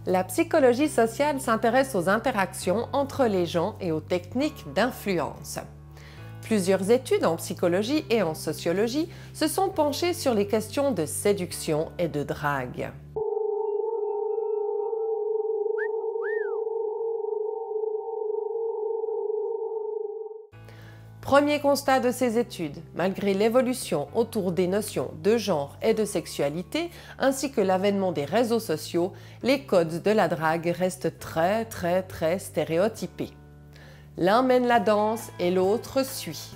La psychologie sociale s'intéresse aux interactions entre les gens et aux techniques d'influence. Plusieurs études en psychologie et en sociologie se sont penchées sur les questions de séduction et de drague. Premier constat de ces études, malgré l'évolution autour des notions de genre et de sexualité, ainsi que l'avènement des réseaux sociaux, les codes de la drague restent très stéréotypés. L'un mène la danse et l'autre suit.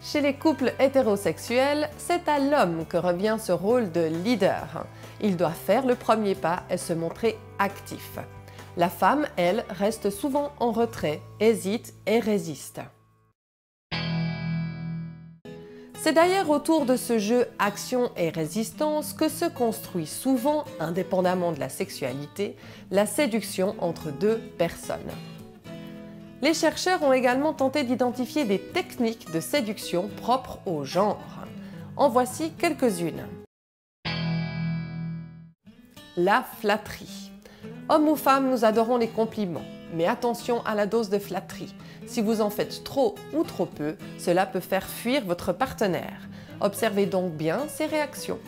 Chez les couples hétérosexuels, c'est à l'homme que revient ce rôle de leader. Il doit faire le premier pas et se montrer actif. La femme, elle, reste souvent en retrait, hésite et résiste. C'est d'ailleurs autour de ce jeu action et résistance que se construit souvent, indépendamment de la sexualité, la séduction entre deux personnes. Les chercheurs ont également tenté d'identifier des techniques de séduction propres au genre. En voici quelques-unes. La flatterie. Hommes ou femmes, nous adorons les compliments. Mais attention à la dose de flatterie. Si vous en faites trop ou trop peu, cela peut faire fuir votre partenaire. Observez donc bien ses réactions.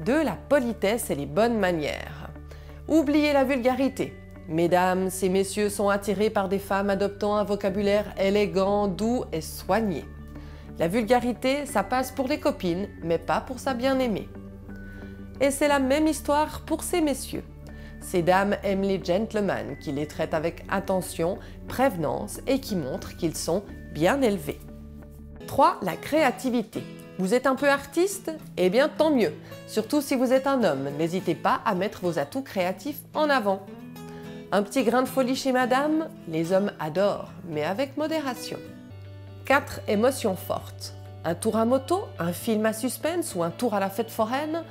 2. La politesse et les bonnes manières. Oubliez la vulgarité. Mesdames, ces messieurs sont attirés par des femmes adoptant un vocabulaire élégant, doux et soigné. La vulgarité, ça passe pour les copines, mais pas pour sa bien-aimée. Et c'est la même histoire pour ces messieurs. Ces dames aiment les gentlemen qui les traitent avec attention, prévenance et qui montrent qu'ils sont bien élevés. 3. La créativité. Vous êtes un peu artiste? Eh bien tant mieux. Surtout si vous êtes un homme, n'hésitez pas à mettre vos atouts créatifs en avant. Un petit grain de folie chez madame? Les hommes adorent, mais avec modération. 4. Émotions fortes. Un tour à moto, un film à suspense ou un tour à la fête foraine?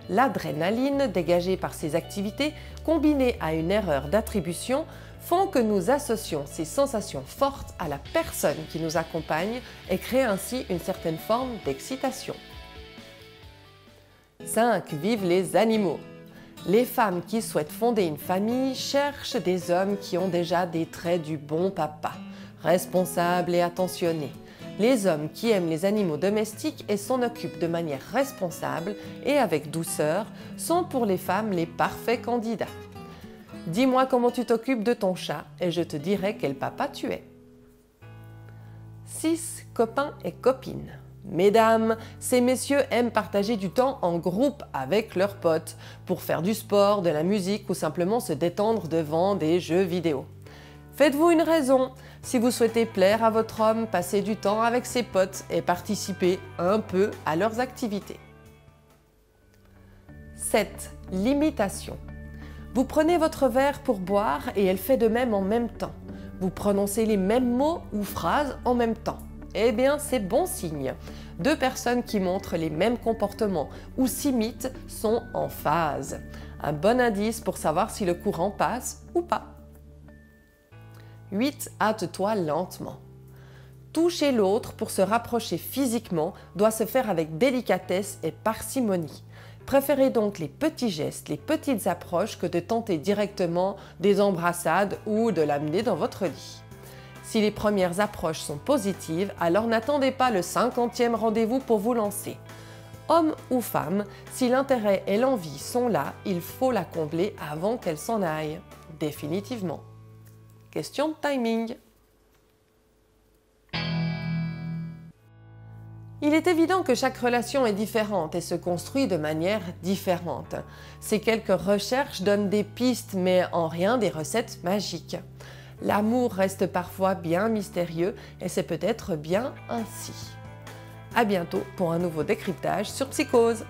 L'adrénaline dégagée par ces activités, combinée à une erreur d'attribution, font que nous associons ces sensations fortes à la personne qui nous accompagne et créent ainsi une certaine forme d'excitation. 5. Vive les animaux. Les femmes qui souhaitent fonder une famille cherchent des hommes qui ont déjà des traits du bon papa, responsables et attentionnés. Les hommes qui aiment les animaux domestiques et s'en occupent de manière responsable et avec douceur sont pour les femmes les parfaits candidats. Dis-moi comment tu t'occupes de ton chat et je te dirai quel papa tu es. 6. Copains et copines. Mesdames, ces messieurs aiment partager du temps en groupe avec leurs potes pour faire du sport, de la musique ou simplement se détendre devant des jeux vidéo. Faites-vous une raison. Si vous souhaitez plaire à votre homme, passez du temps avec ses potes et participez un peu à leurs activités. 7. L'imitation. Vous prenez votre verre pour boire et elle fait de même en même temps. Vous prononcez les mêmes mots ou phrases en même temps. Eh bien, c'est bon signe. Deux personnes qui montrent les mêmes comportements ou s'imitent sont en phase. Un bon indice pour savoir si le courant passe ou pas. 8. Hâte-toi lentement. Toucher l'autre pour se rapprocher physiquement doit se faire avec délicatesse et parcimonie. Préférez donc les petits gestes, les petites approches que de tenter directement des embrassades ou de l'amener dans votre lit. Si les premières approches sont positives, alors n'attendez pas le 50e rendez-vous pour vous lancer. Homme ou femme, si l'intérêt et l'envie sont là, il faut la combler avant qu'elle s'en aille. Définitivement. Question de timing. Il est évident que chaque relation est différente et se construit de manière différente. Ces quelques recherches donnent des pistes, mais en rien des recettes magiques. L'amour reste parfois bien mystérieux et c'est peut-être bien ainsi. À bientôt pour un nouveau décryptage sur Psychose.